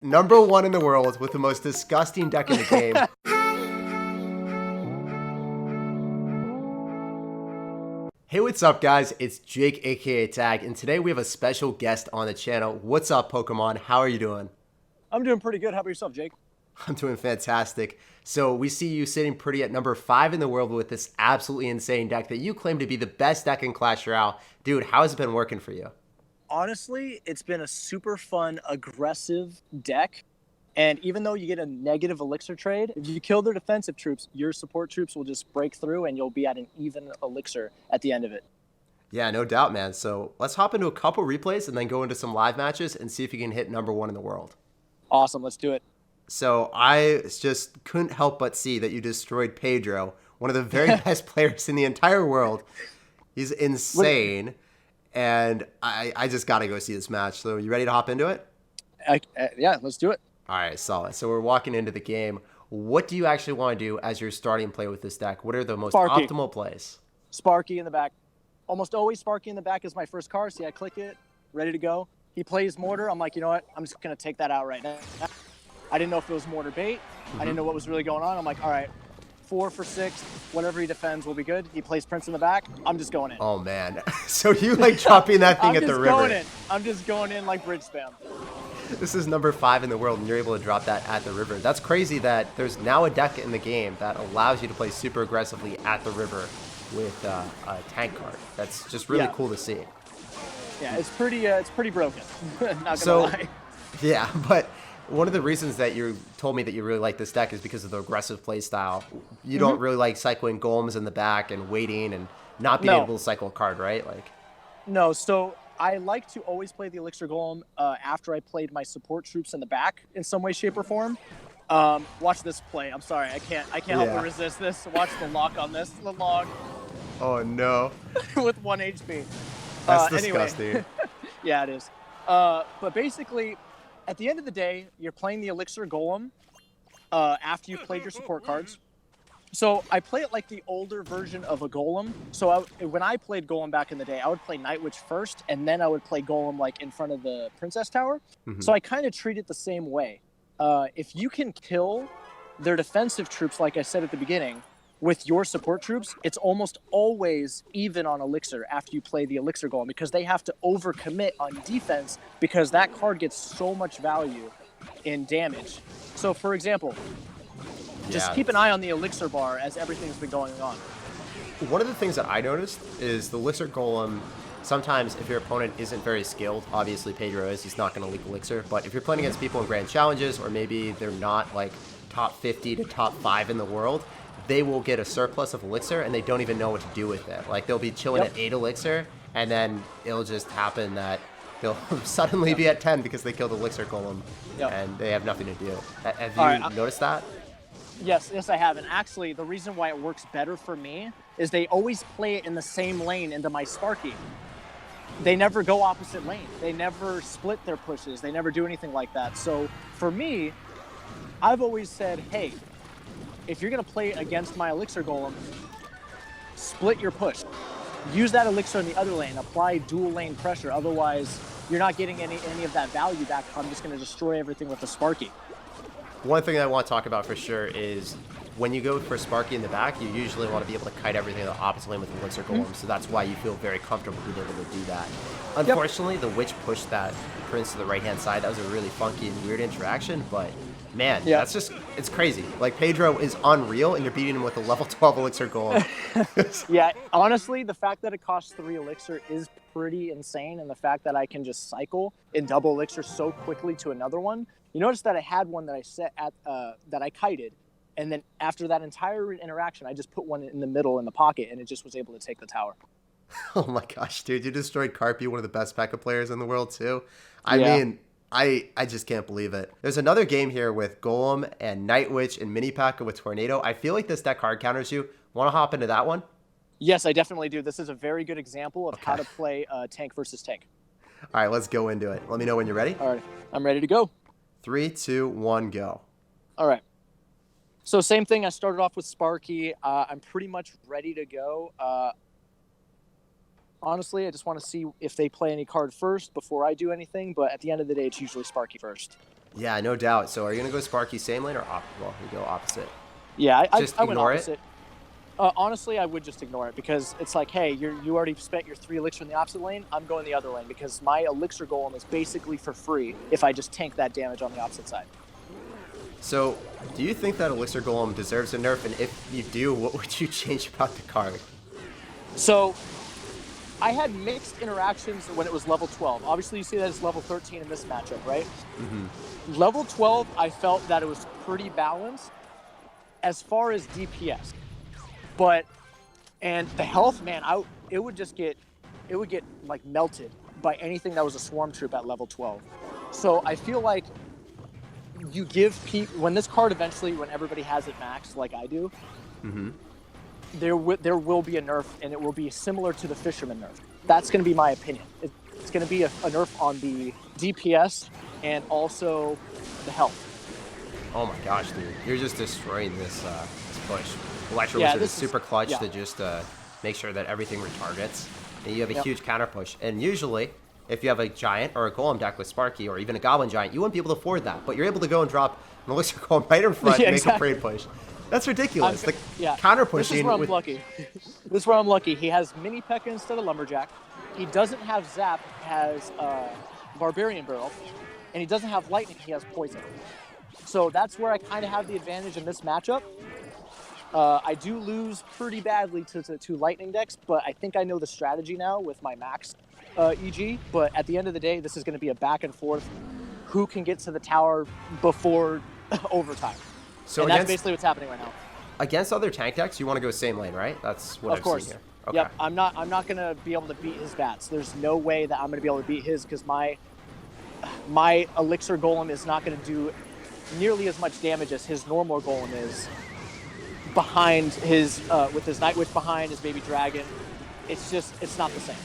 #1 in the world with the most disgusting deck in the game. Hey, what's up guys? It's Jake aka Tag, and today we have a special guest on the channel. What's up, Pokemon? How are you doing? I'm doing pretty good. How about yourself, Jake? I'm doing fantastic. So we see you sitting pretty at #5 in the world with this absolutely insane deck that you claim to be the best deck in Clash Royale. Dude, how has it been working for you? Honestly, it's been a super fun, aggressive deck. And even though you get a negative elixir trade, if you kill their defensive troops, your support troops will just break through and you'll be at an even elixir at the end of it. Yeah, no doubt, man. So let's hop into a couple replays and then go into some live matches and see if you can hit #1 in the world. Awesome, let's do it. So I just couldn't help but see that you destroyed Pedro, one of the very best players in the entire world. He's insane. And I just got to go see this match. So you ready to hop into it? Yeah, let's do it. All right, solid. So we're walking into the game. What do you actually want to do as your starting play with this deck? What are the most optimal plays? Sparky in the back. Almost always Sparky in the back is my first card. See, I click it, ready to go. He plays Mortar. I'm like, you know what? I'm just going to take that out right now. I didn't know if it was Mortar bait. I didn't know what was really going on. I'm like, all right, 4 for 6. Whatever he defends will be good. He plays Prince in the back. I'm just going in. Oh, man. So you like dropping that thing at the river. I'm just going in like bridge spam. This is #5 in the world, and you're able to drop that at the river. That's crazy that there's now a deck in the game that allows you to play super aggressively at the river with a tank card. That's just really cool to see. Yeah, it's pretty broken. Not gonna lie. Yeah, but one of the reasons that you told me that you really like this deck is because of the aggressive play style. You don't really like cycling golems in the back and waiting and not being able to cycle a card, right? No, so I like to always play the Elixir Golem after I played my support troops in the back in some way, shape, or form. Watch this play. I'm sorry, I can't help but resist this. Watch the lock on this. The log. Oh no. With 1 HP. That's disgusting. Anyway. Yeah, it is. But basically, at the end of the day, you're playing the Elixir Golem after you've played your support cards. So I play it like the older version of a Golem. So when I played Golem back in the day, I would play Night Witch first, and then I would play Golem like in front of the Princess Tower. So I kind of treat it the same way. If you can kill their defensive troops, like I said at the beginning, with your support troops, it's almost always even on Elixir after you play the Elixir Golem, because they have to overcommit on defense because that card gets so much value in damage. So for example, just keep an eye on the Elixir bar as everything's been going on. One of the things that I noticed is the Elixir Golem, sometimes if your opponent isn't very skilled, obviously Pedro is, he's not going to leak Elixir, but if you're playing against people in Grand Challenges, or maybe they're not like top 50 to top 5 in the world, they will get a surplus of Elixir and they don't even know what to do with it. Like they'll be chilling at 8 Elixir, and then it'll just happen that they'll suddenly be at 10 because they killed Elixir Golem, and they have nothing to do. Have you noticed that? Yes, I have. And actually, the reason why it works better for me is they always play it in the same lane into my Sparky. They never go opposite lane. They never split their pushes. They never do anything like that. So for me, I've always said, hey, if you're going to play against my Elixir Golem, split your push. Use that Elixir in the other lane. Apply dual lane pressure. Otherwise, you're not getting any of that value back. I'm just going to destroy everything with the Sparky. One thing I want to talk about for sure is when you go for Sparky in the back, you usually want to be able to kite everything in the opposite lane with the Elixir Golem, so that's why you feel very comfortable being able to do that. Unfortunately, the Witch pushed that Prince to the right-hand side. That was a really funky and weird interaction, but man, that's just, it's crazy. Like, Pedro is unreal, and you're beating him with a level 12 Elixir Golem. Yeah, honestly, the fact that it costs 3 Elixir is pretty insane, and the fact that I can just cycle in double Elixir so quickly to another one. You notice that I had one that I set at, that I kited, and then after that entire interaction, I just put one in the middle in the pocket, and it just was able to take the tower. Oh my gosh, dude, you destroyed Carpy, one of the best P.E.K.K.A players in the world, too. I mean, I just can't believe it. There's another game here with Golem and Night Witch and Mini P.E.K.K.A with Tornado. I feel like this deck hard counters you. Want to hop into that one? Yes, I definitely do. This is a very good example of how to play tank versus tank. All right, let's go into it. Let me know when you're ready. All right, I'm ready to go. 3, 2, 1, go. All right. So same thing. I started off with Sparky. I'm pretty much ready to go. Honestly, I just want to see if they play any card first before I do anything. But at the end of the day, it's usually Sparky first. Yeah, no doubt. So are you gonna go Sparky same lane or well, you go opposite? Yeah, Just I went ignore opposite. it. Honestly, I would just ignore it because it's like, hey, you already spent your 3 elixir in the opposite lane. I'm going the other lane because my elixir golem is basically for free if I just tank that damage on the opposite side. So, do you think that Elixir Golem deserves a nerf? And if you do, what would you change about the card? So, I had mixed interactions when it was level 12. Obviously, you see that it's level 13 in this matchup, right? Mm-hmm. Level 12, I felt that it was pretty balanced as far as DPS. And the health, man, it would get like melted by anything that was a swarm troop at level 12. So I feel like you give people, when this card eventually, when everybody has it maxed like I do, Mm-hmm. there will be a nerf, and it will be similar to the Fisherman nerf. That's going to be my opinion. It's going to be a nerf on the DPS and also the health. Oh my gosh, dude. You're just destroying this push. Electro Yeah, Wizard is this is- super clutch yeah. to just make sure that everything retargets. And you have a Yep. huge counter push. And usually, if you have a Giant or a Golem deck with Sparky or even a Goblin Giant, you wouldn't be able to afford that. But you're able to go and drop an Elixir Golem right in front Yeah, and make exactly. a parade push. That's ridiculous. The Yeah. counter This is pushing where I'm with... lucky. This is where I'm lucky. He has Mini P.E.K.K.A instead of Lumberjack. He doesn't have Zap, has Barbarian Barrel. And he doesn't have Lightning, he has Poison. So that's where I kind of have the advantage in this matchup. I do lose pretty badly to Lightning decks, but I think I know the strategy now with my max EG. But at the end of the day, this is going to be a back and forth. Who can get to the tower before overtime? So and that's basically what's happening right now. against other tank decks, you want to go same lane, right? That's what Of I've course. seen here. Okay. Yep. I'm not gonna be able to beat his bats. There's no way that I'm gonna be able to beat his because my elixir golem is not gonna do nearly as much damage as his normal golem is behind his with his Night Witch behind his baby dragon. It's not the same.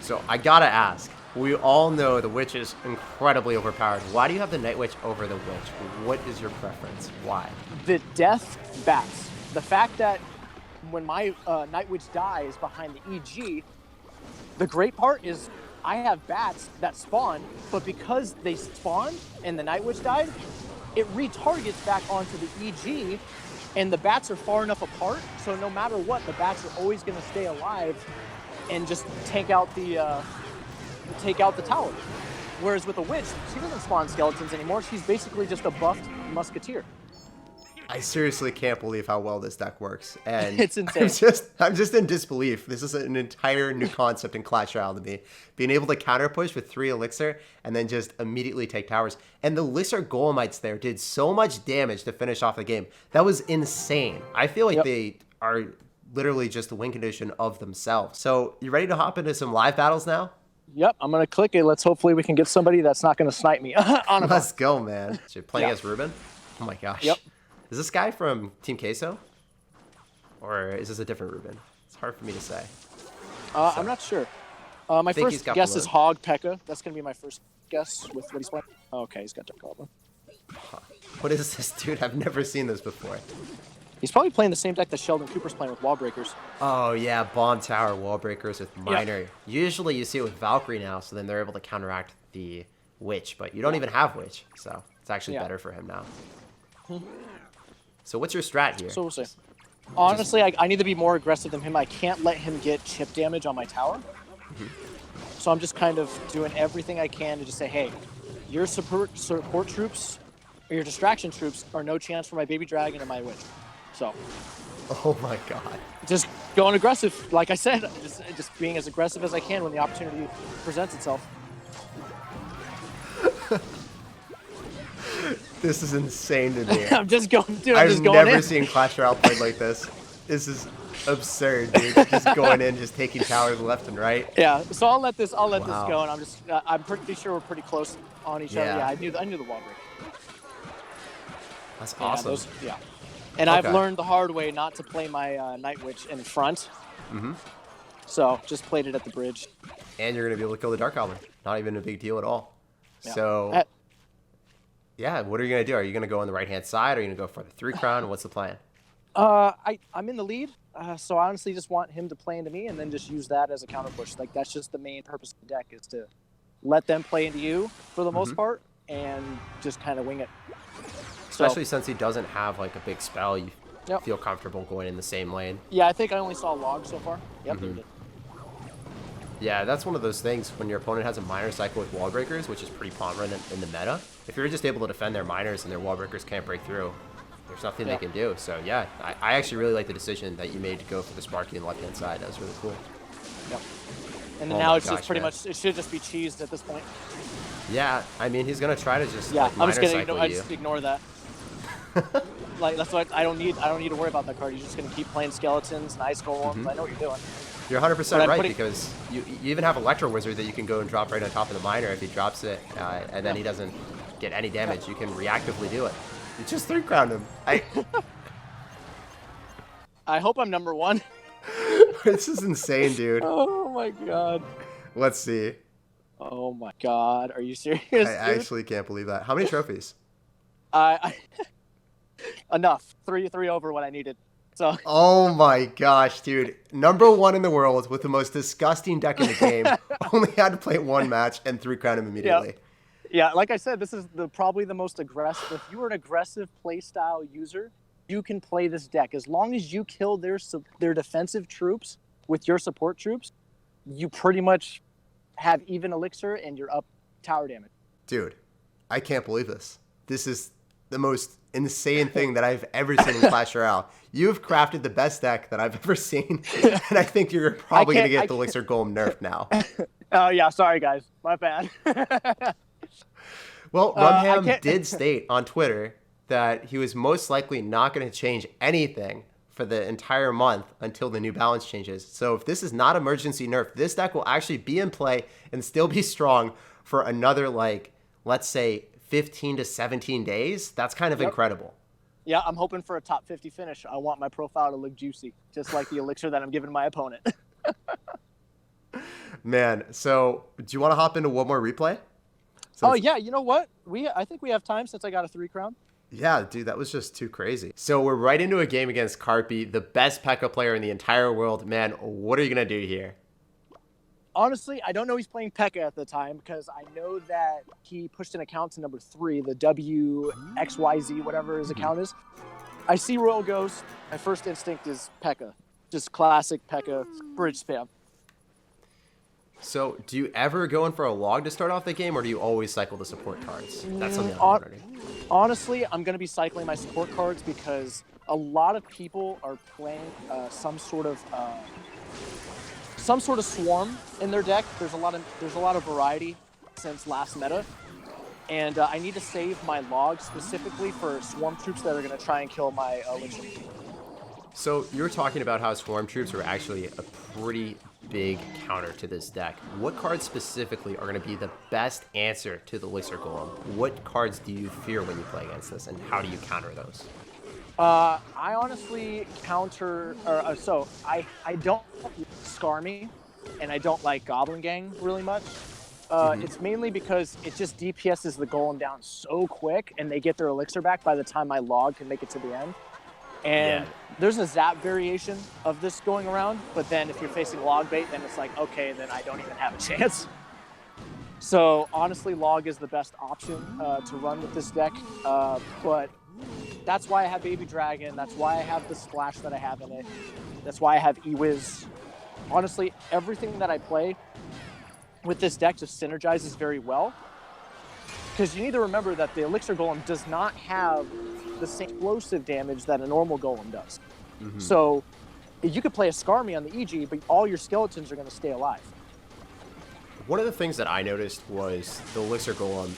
So I gotta ask. We all know the Witch is incredibly overpowered. Why do you have the Night Witch over the Witch? What is your preference? Why? The death bats. The fact that when my Night Witch dies behind the EG, the great part is I have bats that spawn, but because they spawned and the Night Witch died, it retargets back onto the EG, and the bats are far enough apart, so no matter what, the bats are always going to stay alive and just take out the tower. Whereas with a witch, she doesn't spawn skeletons anymore. She's basically just a buffed musketeer. I seriously can't believe how well this deck works, and It's insane. I'm just in disbelief. This is an entire new concept in Clash Royale to me. Being able to counter push with 3 elixir and then just immediately take towers. And the elixir golemites there did so much damage to finish off the game. That was insane. I feel like they are literally just the win condition of themselves. So you ready to hop into some live battles now? Yep, I'm gonna click it. Let's hopefully we can get somebody that's not gonna snipe me on a Let's go, man. So you're playing Yeah. as Ruben? Oh my gosh. Yep. Is this guy from Team Queso? Or is this a different Ruben? It's hard for me to say. I'm not sure. My think he's first got guess is Blood. Hog P.E.K.K.A. That's gonna be my first guess with what he's playing. Oh, okay, he's got Dark Goblin. What is this, dude? I've never seen this before. He's probably playing the same deck that Sheldon Cooper's playing with Wall Breakers. Oh, yeah, Bomb Tower, Wall Breakers with Miner. Usually you see it with Valkyrie now, so then they're able to counteract the Witch, but you don't even have Witch, so it's actually better for him now. So what's your strat here? So we'll see. Honestly, I need to be more aggressive than him. I can't let him get chip damage on my tower. So I'm just kind of doing everything I can to just say, hey, your support troops or your distraction troops are no chance for my baby dragon or my witch. So Oh my god. just going aggressive. Like I said, just being as aggressive as I can when the opportunity presents itself. This is insane to me. I'm just going, dude. I'm I've just going never in. seen Clash Royale played like this. This is absurd, dude. Just going in, just taking towers left and right. Yeah, so I'll let this Wow. go, and I'm pretty sure we're pretty close on each other. Yeah. Yeah, I knew the wall break. That's Yeah, awesome. And I've Okay. learned the hard way not to play my Night Witch in front. So just played it at the bridge. And you're going to be able to kill the Dark Goblin. Not even a big deal at all. Yeah. So, yeah, what are you going to do? Are you going to go on the right-hand side? Are you going to go for the 3 crown? What's the plan? I'm in the lead, so I honestly just want him to play into me and then just use that as a counter push. Like, that's just the main purpose of the deck, is to let them play into you for the most part, and just kind of wing it. Especially since he doesn't have like a big spell, you Yep. feel comfortable going in the same lane. Yeah, I think I only saw log so far. Yep. They did. Yeah, that's one of those things when your opponent has a minor cycle with wall breakers, which is pretty prominent in the meta. If you're just able to defend their minors and their wall breakers can't break through, there's nothing they can do. So yeah, I actually really like the decision that you made to go for the Sparky on the left-hand side. That was really cool. Yep. And Oh now my it's gosh, just pretty man. much, it should just be cheesed at this point. Yeah, I mean, he's going to try to just Yeah, like, I'm minor just gonna cycle I you. just ignore that. Like that's what I don't need to worry about that card. You're just gonna keep playing skeletons and ice golems. I know what you're doing. You're 100% But I'm right, putting- because you even have Electro Wizard that you can go and drop right on top of the miner. If he drops it and then he doesn't get any damage, you can reactively do it. You just 3-crown him. I hope I'm number 1. This is insane, dude. Oh my god. Let's see. Oh my god. Are you serious? I dude? actually can't believe that. How many trophies? I enough. Three over what I needed. So Oh my gosh, dude. Number 1 in the world with the most disgusting deck in the game. Only had to play 1 match and 3-crown him immediately. yeah, like I said, this is probably the most aggressive. If you are an aggressive playstyle user, you can play this deck as long as you kill their defensive troops with your support troops. You pretty much have even elixir and you're up tower damage. Dude, I can't believe this. This is the most insane thing that I've ever seen in Clash Royale. You've crafted the best deck that I've ever seen, and I think you're probably going to get the Elixir Golem nerfed now. Oh yeah, sorry guys, my bad. Well, I Rumham can't- did state on Twitter that he was most likely not going to change anything for the entire month until the new balance changes. So if this is not emergency nerf, this deck will actually be in play and still be strong for another, like, let's say 15 to 17 days. That's kind of incredible. Yeah, I'm hoping for a top 50 finish. I want my profile to look juicy, just like the elixir that I'm giving my opponent. Man, so do you want to hop into one more replay? Oh yeah, you know what? I think we have time since I got a 3-crown. Yeah, dude, that was just too crazy. So we're right into a game against Carpy, the best P.E.K.K.A player in the entire world. Man, what are you going to do here? Honestly, I don't know he's playing P.E.K.K.A at the time because I know that he pushed an account to number 3, the WXYZ, whatever his account is. I see Royal Ghost. My first instinct is P.E.K.K.A. Just classic P.E.K.K.A bridge spam. So do you ever go in for a log to start off the game, or do you always cycle the support cards? That's something I'm wondering. Honestly, I'm going to be cycling my support cards because a lot of people are playing some sort of swarm in their deck. There's a lot of variety since last meta, and I need to save my log specifically for swarm troops that are going to try and kill my elixir. So you're talking about how Swarm Troops are actually a pretty big counter to this deck. What cards specifically are going to be the best answer to the Elixir Golem? What cards do you fear when you play against this, and how do you counter those? I honestly counter, I don't Scar Me, and I don't like Goblin Gang really much. It's mainly because it just DPSs the Golem down so quick, and they get their elixir back by the time my log can make it to the end. And there's a zap variation of this going around, but then if you're facing log bait, then it's like, okay, then I don't even have a chance. So honestly, log is the best option to run with this deck, but that's why I have Baby Dragon. That's why I have the splash that I have in it. That's why I have E-Wiz. Honestly, everything that I play with this deck just synergizes very well. Because you need to remember that the Elixir Golem does not have the same explosive damage that a normal Golem does. So you could play a Scar Me on the EG, but all your skeletons are going to stay alive. One of the things that I noticed was the Elixir Golem.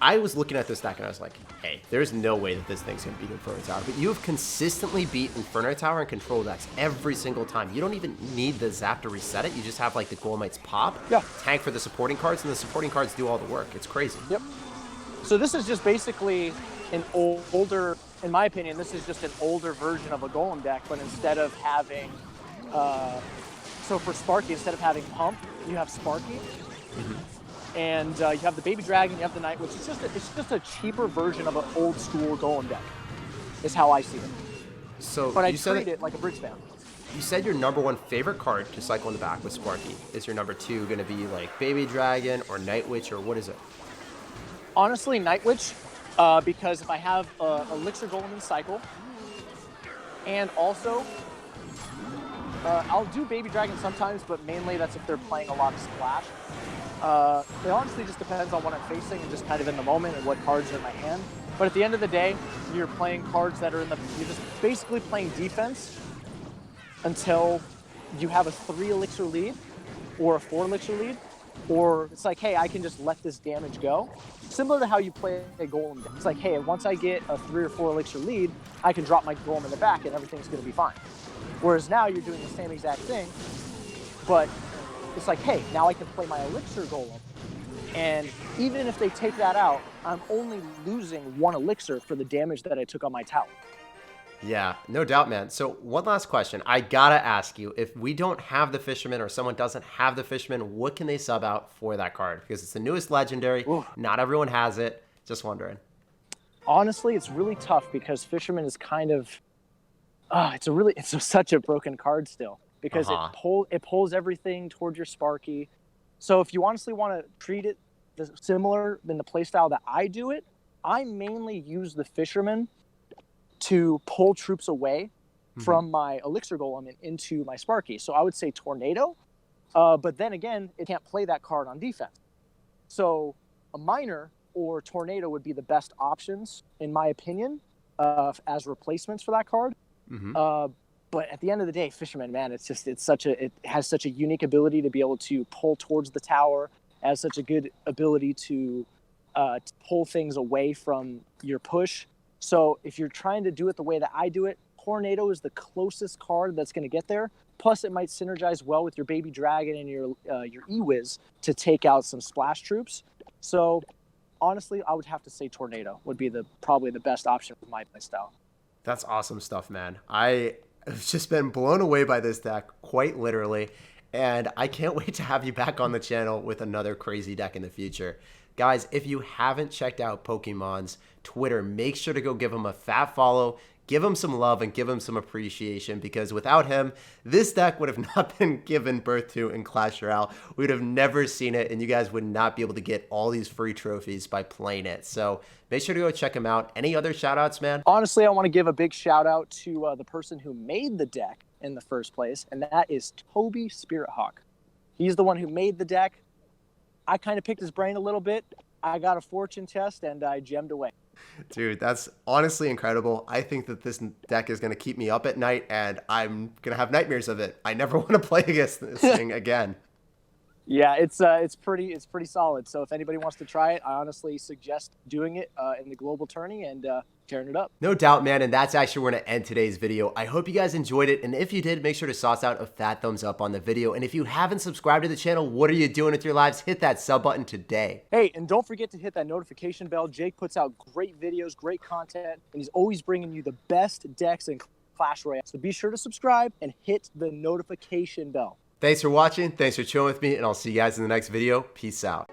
I was looking at this deck and I was like, hey, there's no way that this thing's going to beat Inferno Tower. But you have consistently beat Inferno Tower and control decks every single time. You don't even need the zap to reset it. You just have like the Golemites pop, tank for the supporting cards, and the supporting cards do all the work. It's crazy. Yep. So this is just basically an older, in my opinion, this is just an older version of a Golem deck, but instead of having, so for Sparky, instead of having Pump, you have Sparky. And you have the Baby Dragon, you have the Knight, which is just a cheaper version of an old school Golem deck, is how I see it. So But I treat it like a bridge spam. You said your number 1 favorite card to cycle in the back with Sparky. Is your number 2 going to be like Baby Dragon or Night Witch, or what is it? Honestly, Night Witch, because if I have Elixir Golem in cycle, and also I'll do Baby Dragon sometimes, but mainly that's if they're playing a lot of Splash. It honestly just depends on what I'm facing and just kind of in the moment and what cards are in my hand. But at the end of the day, you're playing cards that are you're just basically playing defense until you have a 3 elixir lead or a 4 elixir lead, or it's like, hey, I can just let this damage go. Similar to how you play a golem deck. It's like, hey, once I get a 3 or 4 elixir lead, I can drop my golem in the back and everything's going to be fine. Whereas now you're doing the same exact thing, but it's like, hey, now I can play my elixir golem. And even if they take that out, I'm only losing 1 elixir for the damage that I took on my tower. Yeah, no doubt, man. So one last question. I gotta ask you, if we don't have the Fisherman or someone doesn't have the Fisherman, what can they sub out for that card? Because it's the newest legendary. Ooh. Not everyone has it. Just wondering. Honestly, it's really tough because Fisherman is kind of, it's such a broken card still because it pulls everything toward your Sparky. So if you honestly want to treat it similar in the playstyle that I do it, I mainly use the Fisherman to pull troops away from my Elixir Golem and into my Sparky. So I would say Tornado, but then again, it can't play that card on defense. So a Miner or Tornado would be the best options, in my opinion, as replacements for that card. But at the end of the day, Fisherman, man, it has such a unique ability to be able to pull towards the tower, has such a good ability to pull things away from your push. So if you're trying to do it the way that I do it, Tornado is the closest card that's going to get there. Plus, it might synergize well with your Baby Dragon and your E-Wiz to take out some splash troops. So honestly, I would have to say Tornado would be probably the best option for my playstyle. That's awesome stuff, man. I've just been blown away by this deck, quite literally. And I can't wait to have you back on the channel with another crazy deck in the future. Guys, if you haven't checked out Pokemon's Twitter, make sure to go give him a fat follow, give him some love, and give him some appreciation, because without him, this deck would have not been given birth to in Clash Royale. We would have never seen it, and you guys would not be able to get all these free trophies by playing it. So make sure to go check him out. Any other shout-outs, man? Honestly, I want to give a big shout-out to the person who made the deck in the first place, and that is Toby Spirithawk. He's the one who made the deck. I kind of picked his brain a little bit. I got a fortune chest and I gemmed away. Dude, that's honestly incredible. I think that this deck is going to keep me up at night and I'm going to have nightmares of it. I never want to play against this thing again. Yeah, it's pretty solid. So if anybody wants to try it, I honestly suggest doing it in the global tourney and tearing it up. No doubt, man. And that's actually where we're going to end today's video. I hope you guys enjoyed it. And if you did, make sure to sauce out a fat thumbs up on the video. And if you haven't subscribed to the channel, what are you doing with your lives? Hit that sub button today. Hey, and don't forget to hit that notification bell. Jake puts out great videos, great content, and he's always bringing you the best decks in Clash Royale. So be sure to subscribe and hit the notification bell. Thanks for watching. Thanks for chilling with me, and I'll see you guys in the next video. Peace out.